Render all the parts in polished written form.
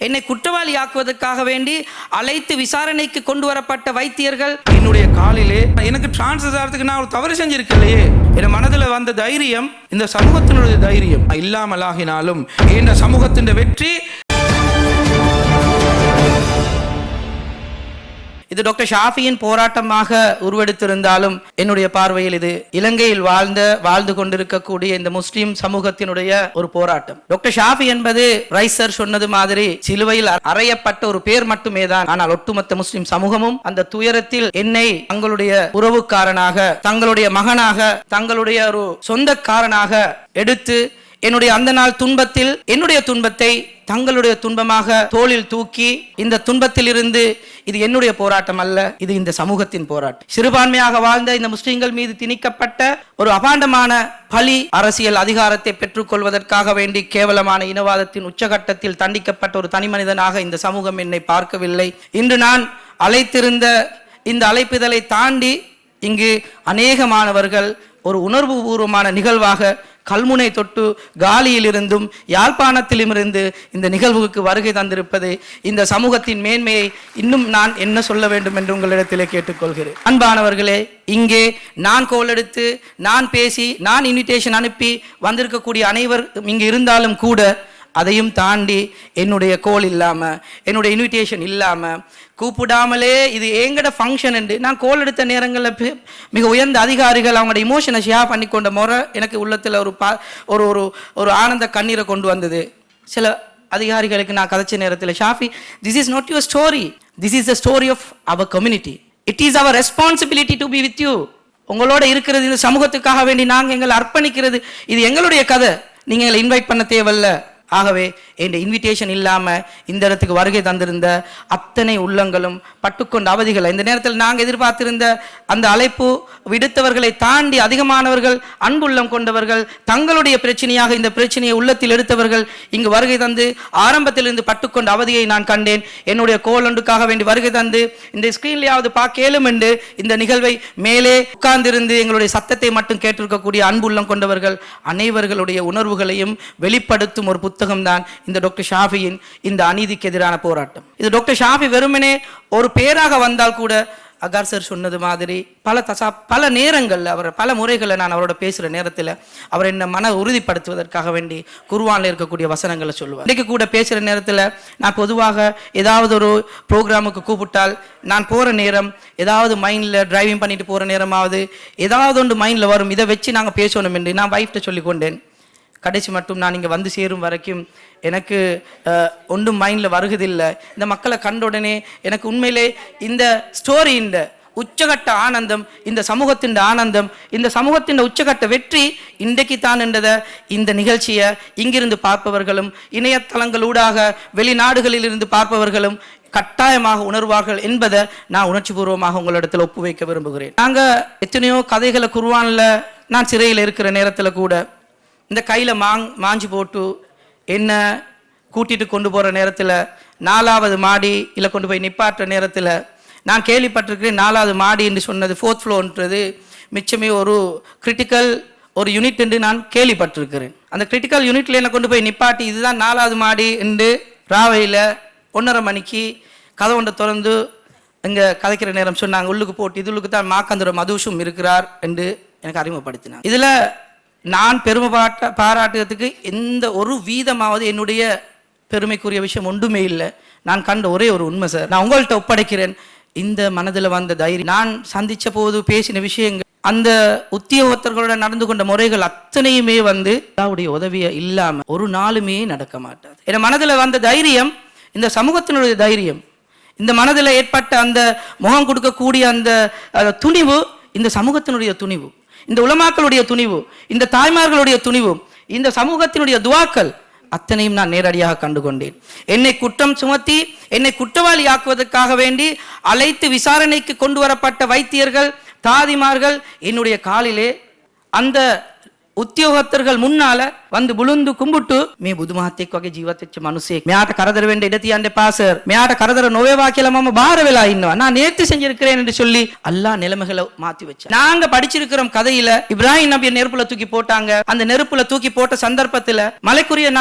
என்னை குற்றவாளி ஆக்குவதற்காக வேண்டி அழைத்து விசாரணைக்கு கொண்டு வரப்பட்ட வைத்தியர்கள் என்னுடைய காலிலே எனக்கு டிரான்ஸ்ஃபர் ஆகிறதுக்கு நான் ஒரு தவறு செஞ்சிருக்கலையே. என் மனதில் வந்த தைரியம் இந்த சமூகத்தினுடைய தைரியம் இல்லாமலாகினாலும் இந்த சமூகத்தின் வெற்றி. இது டாக்டர் ஷாஃபியின் போராட்டமாக உருவெடுத்திருந்தாலும் என்னுடைய பார்வையில் இது இலங்கையில் வாழ்ந்து கொண்டிருக்கக்கூடிய இந்த முஸ்லிம் சமூகத்தினுடைய ஒரு போராட்டம். டாக்டர் ஷாஃபி என்பது ரைசர் சொன்னது மாதிரி சிலுவையில் அறையப்பட்ட ஒரு பேர் மட்டுமே தான். ஆனால் ஒட்டுமொத்த முஸ்லிம் சமூகமும் அந்த துயரத்தில் என்னை தங்களுடைய உறவுக்காரனாக, தங்களுடைய மகனாக, தங்களுடைய ஒரு சொந்தக்காரனாக எடுத்து என்னுடைய அந்த நாள் துன்பத்தில் என்னுடைய துன்பத்தை தங்களுடைய துன்பமாக தோளில் தூக்கி இந்த துன்பத்தில் இருந்து இது என்னுடைய போராட்டம் அல்ல, இது இந்த சமூகத்தின் போராட்டம். சிறுபான்மையாக வாழ்ந்த இந்த முஸ்லிம்கள் மீது திணிக்கப்பட்ட ஒரு அபாண்டமான பழி, அரசியல் அதிகாரத்தை பெற்றுக் கொள்வதற்காக வேண்டி கேவலமான இனவாதத்தின் உச்சகட்டத்தில் தண்டிக்கப்பட்ட ஒரு தனி மனிதனாக இந்த சமூகம் என்னை பார்க்கவில்லை. இன்று நான் அழைத்திருந்த இந்த அழைப்பிதழை தாண்டி இங்கு அநேக மாணவர்கள் ஒரு உணர்வு பூர்வமான நிகழ்வாக கல்முனை தொட்டு காலியில் இருந்தும் யாழ்ப்பாணத்திலும் இருந்து இந்த நிகழ்வுக்கு வருகை தந்திருப்பது இந்த சமூகத்தின் மேன்மையை இன்னும் நான் என்ன சொல்ல வேண்டும் என்று உங்களிடத்திலே கேட்டுக்கொள்கிறேன். அன்பானவர்களே, இங்கே நான் கோல் எடுத்து நான் பேசி நான் இன்விடேஷன் அனுப்பி வந்திருக்கக்கூடிய அனைவர் இங்கே இருந்தாலும் கூட அதையும் தாண்டி என்னுடைய கோல் இல்லாமல், என்னுடைய இன்விடேஷன் இல்லாமல், கூப்பிடாமலே இது எங்கட ஃபங்க்ஷன் என்று நான் கோல் எடுத்த நேரங்களில் மிக உயர்ந்த அதிகாரிகள் அவங்களோட இமோஷனை ஷேர் பண்ணி கொண்ட முறை எனக்கு உள்ளத்தில் ஒரு ஆனந்த கண்ணீரை கொண்டு வந்தது. சில அதிகாரிகளுக்கு நான் கதைச்ச நேரத்தில், Shafi, this is not your story, this is the story of our community, it is our responsibility to be with you. உங்களோட இருக்கிறது இந்த சமூகத்துக்காக வேண்டி நாங்கள் எங்களை அர்ப்பணிக்கிறது, இது எங்களுடைய கதை, நீங்கள் எங்களை இன்வைட் பண்ண தேவையில்லை. ஆகவே என் இன்விடேஷன் இல்லாமல் இந்த இடத்துக்கு வருகை தந்திருந்த அத்தனை உள்ளங்களும் பட்டுக்கொண்ட அவதிகளை இந்த நேரத்தில் நாங்கள் எதிர்பார்த்திருந்த அந்த அழைப்பு விடுத்தவர்களை தாண்டி அதிகமானவர்கள், அன்புள்ளம் கொண்டவர்கள், தங்களுடைய பிரச்சனையாக இந்த பிரச்சனையை உள்ளத்தில் எடுத்தவர்கள் இங்கு வருகை தந்து ஆரம்பத்திலிருந்து பட்டுக்கொண்ட அவதியை நான் கண்டேன். என்னுடைய கோலொன்றுக்காக வேண்டி வருகை தந்து இந்த ஸ்கிரீன்லையாவது பார்க்கலும் என்று இந்த நிகழ்வை மேலே உட்கார்ந்திருந்து எங்களுடைய சத்தத்தை மட்டும் கேட்டிருக்கக்கூடிய அன்புள்ளம் கொண்டவர்கள் அனைவர்களுடைய உணர்வுகளையும் வெளிப்படுத்தும் ஒரு புத்தகம் தான் இந்த டாக்டர் ஷாஃபியின் இந்த அநீதிக்கு எதிரான போராட்டம். இது டாக்டர் ஷாஃபி வெறுமனே ஒரு பேராக வந்தால் கூட, அகார் சார் சொன்னது மாதிரி பல நேரங்களில் அவர் பல முறைகளில் நான் அவரோட பேசுகிற நேரத்தில் அவர் என்ன மன உறுதிப்படுத்துவதற்காக வேண்டி குர்ஆனில் இருக்கக்கூடிய வசனங்களை சொல்லுவார். இன்றைக்கு கூட பேசுகிற நேரத்தில் நான் பொதுவாக ஏதாவது ஒரு ப்ரோக்ராமுக்கு கூப்பிட்டால் நான் போகிற நேரம் ஏதாவது மைண்டில் டிரைவிங் பண்ணிட்டு போகிற நேரமாவது ஏதாவது ஒன்று மைண்டில் வரும், இதை வச்சு நாங்கள் பேசணும் என்று நான் வைஃப்ட்ட சொல்லிக்கொண்டேன். கடைசி மட்டும் நான் இங்கே வந்து சேரும் வரைக்கும் எனக்கு ஒன்றும் மைண்டில் வருகிறதில்லை. இந்த மக்களை கண்ட உடனே எனக்கு உண்மையிலே இந்த ஸ்டோரி, இந்த உச்சகட்ட ஆனந்தம், இந்த சமூகத்தின் ஆனந்தம், இந்த சமூகத்தின் உச்சகட்ட வெற்றி இன்றைக்கு தான் என்றதை இந்த நிகழ்ச்சியை இங்கிருந்து பார்ப்பவர்களும் இணையதளங்களூடாக வெளிநாடுகளில் இருந்து பார்ப்பவர்களும் கட்டாயமாக உணர்வார்கள் என்பதை நான் உணர்ச்சிபூர்வமாக உங்களிடத்தில் ஒப்பு வைக்க விரும்புகிறேன். நாங்கள் எத்தனையோ கதைகளை குர்ஆனில், நான் சிறையில் இருக்கிற நேரத்தில் கூட இந்த கையில் மாஞ்சி போட்டு என்ன கூட்டிகிட்டு கொண்டு போகிற நேரத்தில் 4வது மாடி இல்லை கொண்டு போய் நிப்பாட்டுற நேரத்தில் நான் கேள்விப்பட்டிருக்கிறேன். 4வது மாடி என்று சொன்னது 4th ஃப்ளோர்ன்றது மிச்சமே ஒரு கிரிட்டிக்கல் ஒரு யூனிட் என்று நான் கேள்விப்பட்டிருக்கிறேன். அந்த கிரிட்டிக்கல் யூனிட்டில் என்னை கொண்டு போய் நிப்பாட்டி இதுதான் 4வது மாடி என்று ராவையில் 1:30 மணிக்கு கதை ஒன்றை திறந்து இங்கே கதைக்கிற நேரம் சொன்னாங்க. உள்ளுக்கு போட்டு இதுளுக்கு தான் மாக்கந்துர மதுஷும் இருக்கிறார் என்று எனக்கு அறிமுகப்படுத்தினார். இதில் நான் பெருமை பாராட்டுறதுக்கு எந்த ஒரு வீதமாவது என்னுடைய பெருமைக்குரிய விஷயம் ஒன்றுமே இல்லை. நான் கண்ட ஒரே ஒரு உண்மை சார், நான் உங்கள்கிட்ட ஒப்படைக்கிறேன். இந்த மனதில் வந்த தைரியம், நான் சந்தித்த போது பேசின விஷயங்கள், அந்த உத்தியோகத்தர்களோட நடந்து கொண்ட முறைகள் அத்தனையுமே அவருடைய உதவியை இல்லாமல் ஒரு நாளுமே நடக்க மாட்டாது. என் மனதில் வந்த தைரியம் இந்த சமூகத்தினுடைய தைரியம், இந்த மனதில் ஏற்பட்ட அந்த முகம் கொடுக்கக்கூடிய அந்த துணிவு இந்த சமூகத்தினுடைய துணிவு, இந்த உலமாக்களுடைய துணிவு, இந்த தாய்மார்களுடைய துணிவு, இந்த சமூகத்தினுடைய துவாக்கள் அத்தனையும் நான் நேரடியாக கண்டுகொண்டேன். என்னை குற்றம் சுமத்தி என்னை குற்றவாளி ஆக்குவதற்காக வேண்டி அழைத்து விசாரணைக்கு கொண்டு வரப்பட்ட வைத்தியர்கள், தாதிமார்கள் என்னுடைய காலிலே அந்த உத்தியோகத்தர்கள் முன்னால வந்து බුලුන්දු කුඹුට්ටු මේ බුදුමහත්ෙක් වගේ ජීවත් වෙච්ච මිනිසෙක් මෙයාට කරදර වෙන්න ඉඩ තියන්න එපා සර්, මෙයාට කරදර නොවේවා කියලා මම බාහිර වෙලා ඉන්නවා, நான் நேர்த்தி செஞ்சிருக்கிறேன் என்று சொல்லி அல்லாஹ் நிலைமைகளை மாத்தி வச்சார். நாங்க படிச்சிருக்கிறோம் கதையில இப்ராஹிம் நபியை நெருப்புல தூக்கி போட்டாங்க. அந்த நெருப்புல தூக்கி போட்ட சந்தர்ப்பத்துல மலைக்குரிய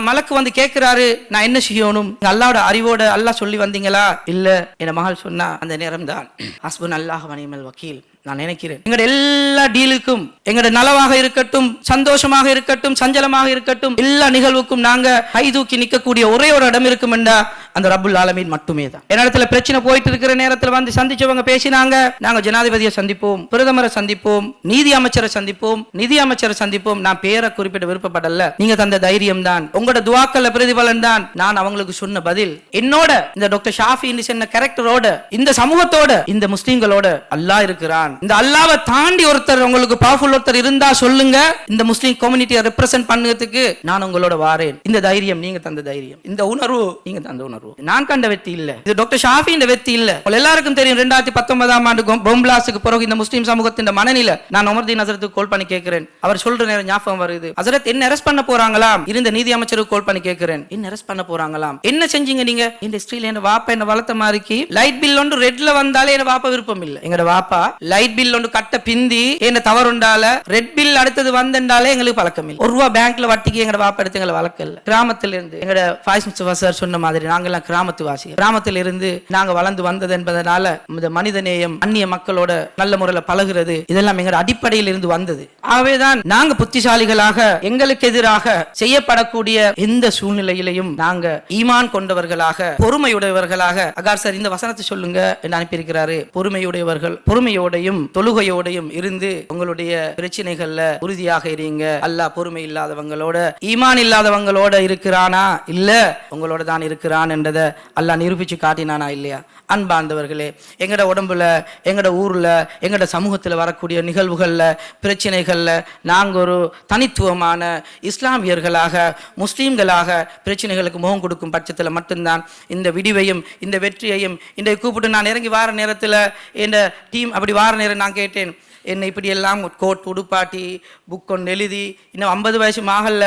மலக்கு வந்து கேட்கிறாரு, நான் என்ன செய்யணும்? அல்லாஹ்வோட அறிவோட அல்லாஹ் சொல்லி வந்தீங்களா? இல்ல. என் மகள் சொன்னா அந்த நேரம் தான் ஹஸ்புன் அல்லாஹ் வ நிஅமல் வக்கீல். நான் நினைக்கிறேன் எங்கட எல்லா டீலுக்கும், எங்கட நலவாக இருக்கட்டும், சந்தோஷமாக இருக்கட்டும், சஞ்சலமாக இருக்கட்டும், எல்லா நிகழ்வுக்கும் நாங்க கை தூக்கி நிற்கக்கூடிய ஒரே ஒரு இடம் இருக்கும் என்றா அந்த ரப்புல் ஆலமீன் மட்டுமே தான். இடத்துல பிரச்சனை போயிட்டு இருக்கிற நேரத்தில் வந்து சந்திச்சவங்க பேசினாங்க, நாங்க ஜனாதிபதியை சந்திப்போம், பிரதமரை சந்திப்போம், நீதி அமைச்சரை சந்திப்போம், நிதி அமைச்சரை சந்திப்போம். நான் பேரை குறிப்பிட விருப்பப்படல, நீங்க தந்த தைரியம் தான், உங்களோட துவாக்கல்ல பிரதிபலன் தான். நான் அவங்களுக்கு சொன்ன பதில், என்னோட இந்த டாக்டர் ஷாஃபி சொன்ன கேரக்டரோட, இந்த சமூகத்தோட, இந்த முஸ்லிம்களோட அல்லாஹ் இருக்கிறான். இந்த அல்லாஹ்வை தாண்டி ஒருத்தர் உங்களுக்கு பவர்ஃபுல் ஒருத்தர் இருந்தா சொல்லுங்க, இந்த முஸ்லிம் கம்யூனிட்டியை ரெப்ரசென்ட் பண்ணுறதுக்கு நான் உங்களோட வாரேன். இந்த தைரியம் நீங்க தந்த தைரியம், இந்த உணர்வு நீங்க தந்த உணர்வு. நான் கண்ட வெற்றி இல்ல, இது டாக்டர் ஷாஃபி இந்த வெற்றி இல்ல. எல்லாருக்கும் தெரியும் 2019ஆம் ஆண்டு பொம்பிளாஸ்டுக்கு பிறகு இந்த முஸ்லிம் சமூகத்தின் மனநிலை. நான் உமர்தீன் ஹசரத்துக்கு கால் பண்ணி கேட்கிறேன், அவர் சொல்ற நேரம் ஞாபகம் வருது, ஹசரத் என்ன அரெஸ்ட் பண்ண போறாங்களாம். இருந்த நீதி அமைச்சருக்கு கால் பண்ணி கேட்கிறேன், என்ன அரெஸ்ட் பண்ண போறாங்களாம், என்ன செஞ்சீங்க நீங்க? இந்த ஸ்ட்ரீல என்ன வாப்பா என்ன வளர்த்த மாதிரிக்கு லைட் பில் ஒன்று ரெட்ல வந்தாலே என்ன வாப்பா விருப்பம் இல்ல. எங்கட வாப்பா லைட் பில் ஒன்று கட்ட பிந்தி என்ன தவறுண்டால ரெட் பில் அடுத்தது வந்தாலே எங்களுக்கு பழக்கம் இல்லை. ₹1 பேங்க்ல வட்டிக்கு எங்கட வாப்பா எடுத்து எங்களை வளர்க்கல. கிராமத்துல இருந்து எங்கட ஃபாயிஸ் முஸ்தபா சார் சொன்ன மாதிரி நாங்க எல்லாம் கிராமத்து வாசி, கிராமத்துல இருந்து நாங்க வளர்ந்து வந்தது என்பதனால இந்த மனிதநேயம், அந்நிய மக்களோட நல்ல முறையில பழகுறது, இதெல்லாம் எங்கட அடிப்படையில் இருந்து வந்தது. ஆகவேதான் நாங்க புத்திசாலிகளாக எங்களுக்கு எதிராக செய்யப்படக்கூடிய எந்த சூழ்நிலையிலையும் நாங்க ஈமான் கொண்டவர்களாக, பொறுமையுடையவர்களாக. அகார் சார் இந்த வசனத்தை சொல்லுங்க என்று அனுப்பியிருக்கிறாரு. பொறுமையுடையவர்கள், பொறுமையோடையும் தொழுகையோடையும் இருந்து உங்களுடைய பிரச்சனைகள்ல உறுதியாக இருங்க. அல்லாஹ் பொறுமை இல்லாதவங்களோட, ஈமான் இல்லாதவங்களோட இருக்கிறானா? இல்ல, உங்களோட தான் இருக்கிறான் என்றதை அல்லாஹ் நிரூபிச்சு காட்டினானா இல்லையா? அன்பார்ந்தவர்களே, எங்கட உடம்புல, எங்கட ஊர்ல, எங்கட சமூகத்தில் வரக்கூடிய நிகழ்வுகள்ல, பிரச்சனைகள்ல நாங்க ஒரு தனித்துவமான இஸ்லாமியர்களாக, முஸ்லீம்களாக பிரச்சனைகளுக்கு முகம் கொடுக்கும் பட்சத்தில் மட்டும்தான் இந்த விடிவையும் இந்த வெற்றியையும். இன்றைக்கு கூப்பிட்டு நான் இறங்கி வார நேரத்தில் என் டீம் அப்படி வார நேரம் நான் கேட்டேன், என்னை இப்படி எல்லாம் கோட் உடுப்பாட்டி புக் ஒன்று எழுதி, இன்னும் 50 வயசு ஆகல,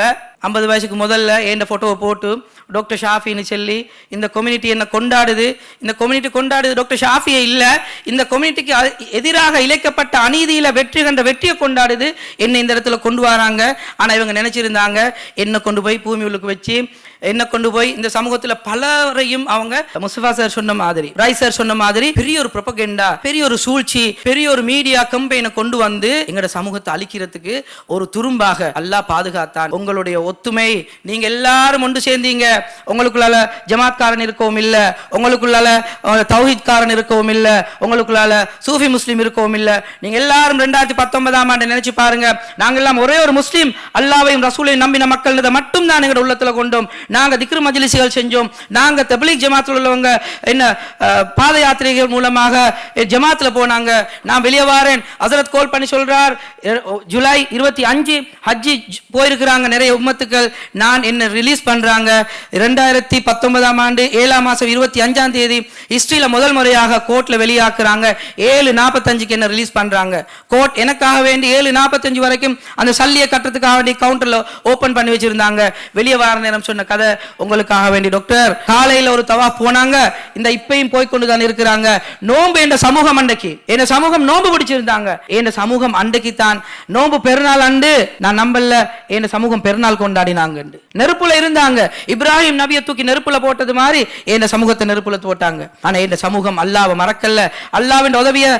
50 வயசுக்கு முதல்ல என் ஃபோட்டோவை போட்டு டாக்டர் ஷாஃபின்னு சொல்லி இந்த கம்யூனிட்டி என்ன கொண்டாடுது, இந்த கம்யூனிட்டி கொண்டாடுது டாக்டர் ஷாஃபியை இல்லை, இந்த கம்யூனிட்டிக்கு எதிராக இழைக்கப்பட்ட அநீதியில் வெற்றி கண்ட வெற்றியை கொண்டாடுது. என்னை இந்த இடத்துல கொண்டு வராங்க. ஆனால் இவங்க நினைச்சிருந்தாங்க என்னை கொண்டு போய் பூமி உள்ளுக்கு வச்சு, என்ன கொண்டு போய் இந்த சமூகத்தில் பலரையும் அவங்க முஸ்தபா சார் சொன்ன மாதிரி, ராய் சார் சொன்ன மாதிரி பெரிய ஒரு ப்ரொபகண்டா, பெரிய ஒரு சூழ்ச்சி, பெரிய ஒரு மீடியா கம்பெயினை கொண்டு வந்து எங்களோட சமூகத்தை அழிக்கிறதுக்கு ஒரு துரும்பாக அல்லாஹ் பாதுகாத்தான். உங்களுடைய ஒத்துமை, நீங்க எல்லாரும் ஒன்று சேர்ந்தீங்க. உங்களுக்குள்ளால ஜமாத்காரன் இருக்கவும் இல்ல, உங்களுக்குள்ளால தௌஹீத்காரன் இருக்கவும் இல்ல, உங்களுக்குள்ளால சூஃபி முஸ்லீம் இருக்கவும் இல்ல. நீங்க எல்லாரும் 2019ஆம் ஆண்டு நினைச்சு பாருங்க, நாங்க எல்லாம் ஒரே ஒரு முஸ்லீம், அல்லாஹ்வையும் ரசூலையும் நம்பின மக்கள் மட்டும் தான் எங்களோட உள்ளத்துல கொண்டோம். நாங்க திக்ரு மஜ்லிஸ்கள் செஞ்சோம். நாங்க தப்லீக் ஜமாத்தில் உள்ளவங்க என்ன பாத யாத்திரைகள் மூலமாக ஜமாத்துல போனாங்க. நான் வெளியே வாரேன், ஹசரத் கால் பண்ணி சொல்றார், ஜூலை 25 ஹஜ்ஜி போயிருக்கிறாங்க நிறைய உம்மத்துக்கள், நான் என்ன ரிலீஸ் பண்றாங்க. 2019ஆம் ஆண்டு 7ஆம் மாசம் 25ஆம் தேதி ஹிஸ்டரியில முதல் முறையாக கோர்ட்ல வெளியாக்குறாங்க. 7:45க்கு என்ன ரிலீஸ் பண்றாங்க. கோர்ட் எனக்காக வேண்டி 7:45 வரைக்கும் அந்த சல்லியை கட்டுறதுக்காக வேண்டி கவுண்டர்ல ஓபன் பண்ணி வச்சிருந்தாங்க. வெளியே வார நேரம் சொன்ன கதை உங்களுக்காக வேண்டி. டாக்டர் காலையில ஒரு தவாஃப் போனாங்க, இந்த இப்பையும் போய்கொண்டுதான் இருக்கிறாங்க. நோன்பு என்ற சமூகம் அன்றைக்கு, என் சமூகம் நோன்பு பிடிச்சிருந்தாங்க. என் சமூகம் அன்றைக்கு தான் நோன்பு பெருநாள் அண்டு நான் நம்பல, என் சமூகம் பெருநாள் கொண்டாடினாங்க. நெருப்புல இருந்தாங்க, இப்ராஹிம் நபியை தூக்கி நெருப்புல போட்டது மாதிரி என் சமூகத்தை நெருப்புல போட்டாங்க. ஆனா என் சமூகம் அல்லாஹ்வை மறக்கல. அல்லாஹ்வின் உதவியை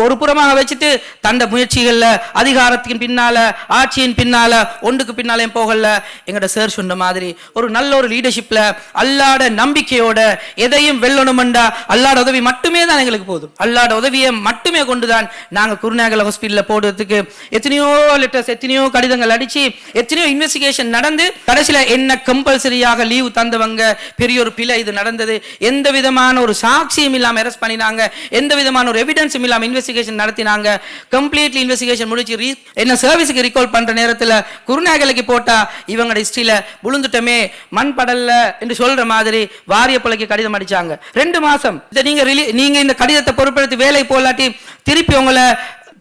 ஒரு புறமாக வச்சுட்டு தந்த முயற்சிகள்ல, அதிகாரத்தின் பின்னால, ஆட்சியின் பின்னால, ஒன்றுக்கு பின்னாலையும் போகல. எங்கட சார் சொன்ன மாதிரி ஒரு நல்ல ஒரு லீடர்ஷிப்ல, அல்லாஹ்ட நம்பிக்கையோட எதையும் வெல்லணும்டா அல்லாஹ்ட உதவி மட்டுமே தான் எங்களுக்கு போதும். அல்லாஹ்ட உதவியை மட்டுமே கொண்டுதான் நாங்க குருநாகல் ஹாஸ்பிட்டல்ல போடுறதுக்கு எத்தனையோ லெட்டர்ஸ், எத்தனையோ கடிதங்கள் அடிச்சு, எத்தனையோ இன்வெஸ்டிகேஷன் நடந்து, கடைசியில என்ன கம்பல்சரியாக லீவ் தந்தவங்க பெரிய ஒரு பிழை இது நடந்தது, எந்த விதமான ஒரு சாட்சியும் இல்லாம அரெஸ்ட் பண்ணினாங்க, எந்த விதமான ஒரு எவிடன்ஸும் இல்லாம இன்வெஸ்டிகேஷன் நடத்தினாங்க. கம்ப்ளீட்லி இன்வெஸ்டிகேஷன் முடிச்சு என்ன சர்வீஸுக்கு ரிகால் பண்ற நேரத்தில் குருநாகலுக்கு போட்டா இவங்க ஹிஸ்டரியில விழுந்துட்டமே மண் படல்ல என்று சொல்ற மாதிரி வாரிய பிள்ளைக்கு கடிதம் அடிச்சாங்க. 2 மாசம் நீங்க இந்த கடிதத்தை பொறுப்படுத்தி வேலை போலாட்டி திருப்பி உங்களை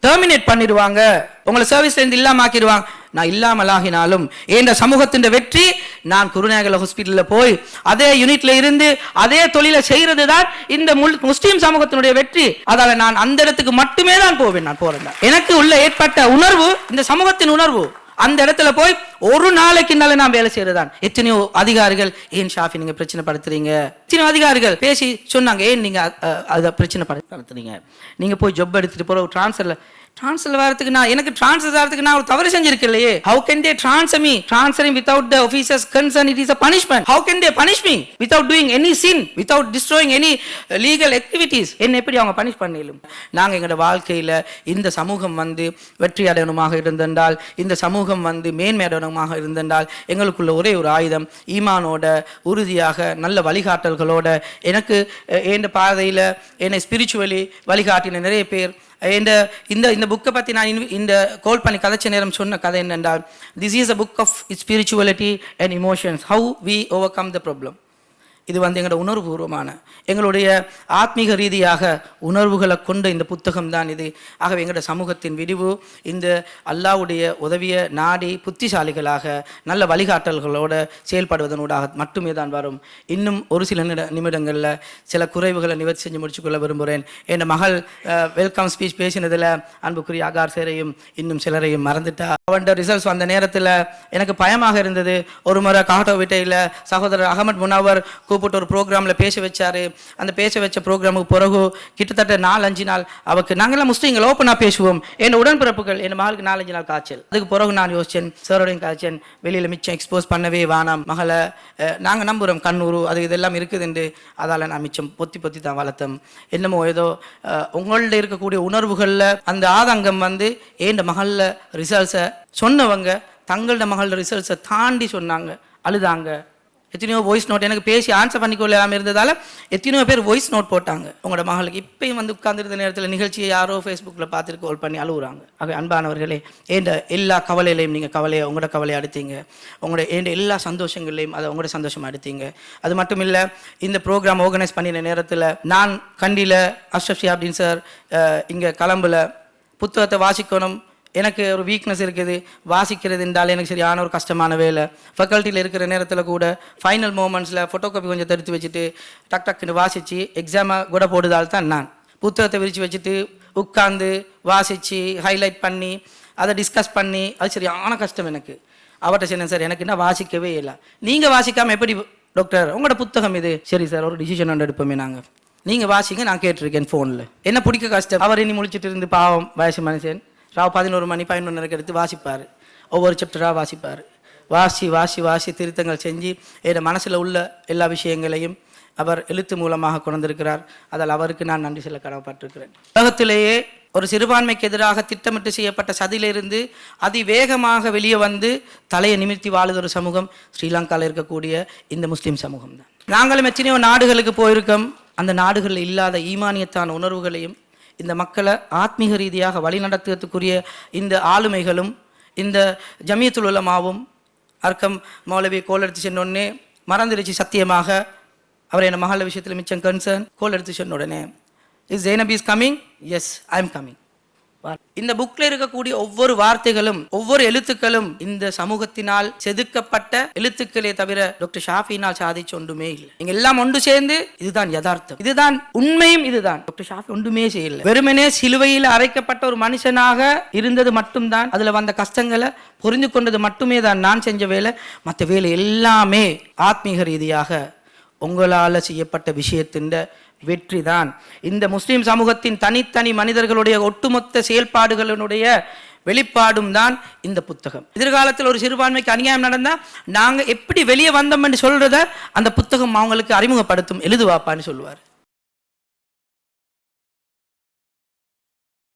டெர்மினேட் பண்ணிடுவாங்க, உங்களை சர்வீஸ்ல இருந்து இல்லாம ஆக்கிடுவாங்க. நான் இல்லாமலாகினாலும் என்ற சமூகத்தின் வெற்றி, நான் குருநாகல் ஹாஸ்பிட்டல்ல போய் அதே யூனிட்ல இருந்து அதே தொழிலை செய்யறது தான் இந்த முஸ்லிம் சமூகத்தினுடைய வெற்றி. அதால நான் அந்த இடத்துக்கு மட்டுமே தான் போவேன். நான் போறேன், எனக்கு உள்ள ஏற்பட்ட உணர்வு இந்த சமூகத்தின் உணர்வு. அந்த இடத்துல போய் ஒரு நாளைக்கு நான் வேலை செய்யறதான். எத்தனையோ அதிகாரிகள், ஏன் ஷாஃபி நீங்க பிரச்சனை படுத்துறீங்க, எத்தனையோ அதிகாரிகள் பேசி சொன்னாங்க, ஏன் நீங்க அதை பிரச்சனை படுத்துறீங்க, நீங்க போய் ஜாப் எடுத்துட்டு போற ட்ரான்ஸ்ஃபர் வரதுக்கு நான் எனக்கு ட்ரான்ஸ்ஃபர் ஆகிறதுக்கு நான் ஒரு தவறு செஞ்சிருக்கேன் இல்லையே. how can they transfer me, transferring without the officer's consent, it is a punishment. how can they punish me without doing any sin, without destroying any legal activities? என்ன எப்படி அவங்க பனிஷ் பண்ணிலும்? நாங்க எங்களோட வாழ்க்கையில இந்த சமூகம் வெற்றி அடையணுமாக இருந்தென்றால், இந்த சமூகம் மேன்மை அடையணுமாக இருந்தென்றால், எங்களுக்குள்ள ஒரே ஒரு ஆயுதம் ஈமானோட, உறுதியாக நல்ல வழிகாட்டல்களோட, எனக்கு என் பாதையில என்னை ஸ்பிரிச்சுவலி வழிகாட்டின நிறைய பேர். இந்த புக்கை பற்றி நான் இந்த கால் பண்ணி கதைச்ச நேரம் சொன்ன கதை என்னென்றால், this is a book of spirituality and emotions, how we overcome the problem. இது எங்களோட உணர்வுபூர்வமான, எங்களுடைய ஆத்மீக ரீதியாக உணர்வுகளை கொண்ட இந்த புத்தகம் தான் இது. ஆகவே எங்களோட சமூகத்தின் விடிவு இந்த அல்லாஹ்வுடைய உதவிய நாடி புத்திசாலிகளாக நல்ல வழிகாட்டல்களோடு செயல்படுவதனூடாக மட்டுமே தான் வரும். இன்னும் ஒரு சில நிமிடங்களில் சில குறைவுகளை நிவர்த்தி செஞ்சு முடிச்சுக்கொள்ள விரும்புகிறேன். என் மகள் வெல்கம் ஸ்பீச் பேசினதில் அன்புக்குரிய ஆகார் சேரையும் இன்னும் சிலரையும் மறந்துட்டா. அவன் ரிசல்ட்ஸ் வந்த நேரத்தில் எனக்கு பயமாக இருந்தது. ஒரு முறை காட்டோ விட்டையில் சகோதரர் அகமது முனாவர் கூப்பிட்டு ஒரு ப்ரோக்ராமில் பேச வச்சாரு. அந்த பேச வச்ச ப்ரோக்ராமுக்கு பிறகு கிட்டத்தட்ட 4-5 நாள் அவருக்கு, நாங்கள்லாம் முஸ்லீம்கள் ஓப்பனாக பேசுவோம், என் உடன்பிறப்புகள், என் மகளுக்கு 4-5 நாள் காய்ச்சல். அதுக்கு பிறகு நான் யோசிச்சேன், சாரோடையும் காய்ச்சல் வெளியில் மிச்சம் எக்ஸ்போஸ் பண்ணவே வேணாம், மகளை நாங்கள் நம்புகிறோம் கண்ணூறு அது இதெல்லாம் இருக்குதுண்டு. அதால் நான் மிச்சம் பொத்தி தான் வளர்த்தோம். என்னமோ ஏதோ உங்கள்ட இருக்கக்கூடிய உணர்வுகளில் அந்த ஆதங்கம் ஏண்ட மகளில் ரிசல்ட்ஸை சொன்னவங்க தங்களோட மகளோட ரிசல்ட்ஸை தாண்டி சொன்னாங்க, அழுதாங்க. எத்தனையோ வாய்ஸ் நோட் எனக்கு பேசி ஆன்சர் பண்ணிக்கொள்ளாமல் இருந்ததால் எத்தனையோ பேர் வாய்ஸ் நோட் போட்டாங்க. உங்களோட மகளுக்கு இப்பயும் உட்கார்ந்துருந்த நேரத்தில் நிகழ்ச்சியை யாரோ ஃபேஸ்புக்கில் பார்த்துட்டு கால் பண்ணி அழுகுறாங்க. ஆக அன்பானவர்களே, ஏண்ட எல்லா கவலையிலையும் நீங்கள் உங்களோட கவலையை அடுத்தீங்க, ஏண்ட எல்லா சந்தோஷங்களையும் அதை உங்களோட சந்தோஷமாக எடுத்தீங்க. அது மட்டும் இல்லை, இந்த ப்ரோக்ராம் ஆர்கனைஸ் பண்ணின நேரத்தில் நான் கண்டியில் அஷ்ரஃப் ஷிஹாப்தீன் சார் இங்கே கலம்புல புத்தகத்தை வாசிக்கணும், எனக்கு ஒரு வீக்னஸ் இருக்குது, வாசிக்கிறது என்றால் எனக்கு சரியான ஒரு கஷ்டமான வேலை. ஃபேக்கல்ட்டியில் இருக்கிற நேரத்தில் கூட ஃபைனல் மூமெண்ட்ஸில் ஃபோட்டோ காப்பி கொஞ்சம் தடுத்து வச்சுட்டு டக்குன்னு வாசித்து எக்ஸாமை கூட போடுதால் தான் நான் புத்தகத்தை விரித்து வச்சுட்டு உட்காந்து வாசித்து ஹைலைட் பண்ணி அதை டிஸ்கஸ் பண்ணி அது சரியான கஷ்டம் எனக்கு. அவர்கிட்ட சொன்னேன், சார் எனக்கு என்ன வாசிக்கவே இல்லை, நீங்கள் வாசிக்காமல் எப்படி டாக்டர் உங்களோட புத்தகம் இது? சரி சார், ஒரு டிசிஷன் ஒன்று எடுப்போமே நாங்கள், நீங்கள் வாசிங்க, நான் கேட்டிருக்கேன் ஃபோனில், என்ன பிடிக்க கஷ்டம். அவர் இனி முடிச்சுட்டு இருந்து பாவம் வயசு மனுஷன் ராவ் 11 மணி 11:30 எடுத்து வாசிப்பார், ஒவ்வொரு சாப்டராக வாசிப்பார். வாசி திருத்தங்கள் செஞ்சு என் மனசில் உள்ள எல்லா விஷயங்களையும் அவர் எழுத்து மூலமாக கொண்டிருக்கிறார். அதில் அவருக்கு நான் நன்றி சொல்ல கடமைப்பட்டிருக்கிறேன். உலகத்திலேயே ஒரு சிறுபான்மைக்கு எதிராக திட்டமிட்டு செய்யப்பட்ட சதியிலிருந்து அதிவேகமாக வெளியே தலையை நிமிர்த்தி வாழுது ஒரு சமூகம் ஸ்ரீலங்காவில் இருக்கக்கூடிய இந்த முஸ்லீம் சமூகம் தான். நாங்களும் எத்தனையோ நாடுகளுக்கு போயிருக்கோம். அந்த நாடுகளில் இல்லாத ஈமானியத்தான உணர்வுகளையும் இந்த மக்களை ஆத்மீக ரீதியாக வழிநடத்துவதற்குரிய இந்த ஆளுமைகளும் இந்த ஜமியத்துல் உலமாவும் அர்க்கம் மௌலவி கோல் எடுத்து சொன்னோடனே மறந்துடுச்சு சத்தியமாக. அவர் என் மகள விஷயத்தில் மிச்சம் கன்சர்ன். கோல் எடுத்து சொன்ன உடனே, is Zainab is coming? Yes, I am coming. இந்த புக்ல இருக்கக்கூடிய ஒவ்வொரு வார்த்தைகளும் ஒவ்வொரு எழுத்துக்களும் இந்த சமூகத்தினால் செதுக்கப்பட்ட எழுத்துக்களே தவிர டாக்டர் ஷாஃபியினால் சாதிச்சு ஒன்றுமே இல்லை. நீங்க எல்லாம் ஒன்று சேர்ந்து இதுதான் யதார்த்தம், இதுதான் உண்மையும், இதுதான் டாக்டர் ஷாஃபி ஒன்றுமே செய்யல. வெறுமனே சிலுவையில் அரைக்கப்பட்ட ஒரு மனுஷனாக இருந்தது மட்டும்தான், அதுல வந்த கஷ்டங்களை புரிந்து கொண்டது மட்டுமே தான் நான் செஞ்ச வேலை. மற்ற வேலை எல்லாமே ஆத்மீக ரீதியாக உங்களால் செய்யப்பட்ட விஷயத்தின் வெற்றி தான். இந்த முஸ்லிம் சமூகத்தின் தனித்தனி மனிதர்களுடைய ஒட்டுமொத்த செயல்பாடுகளினுடைய வெளிப்பாடும் தான் இந்த புத்தகம். எதிர்காலத்தில் ஒரு சிறுபான்மைக்கு அநியாயம் நடந்தா நாங்க எப்படி வெளியே வந்தோம் என்று சொல்றத அந்த புத்தகம் அவங்களுக்கு அறிமுகப்படுத்தும். எழுதுவாப்பான்னு சொல்லுவார்.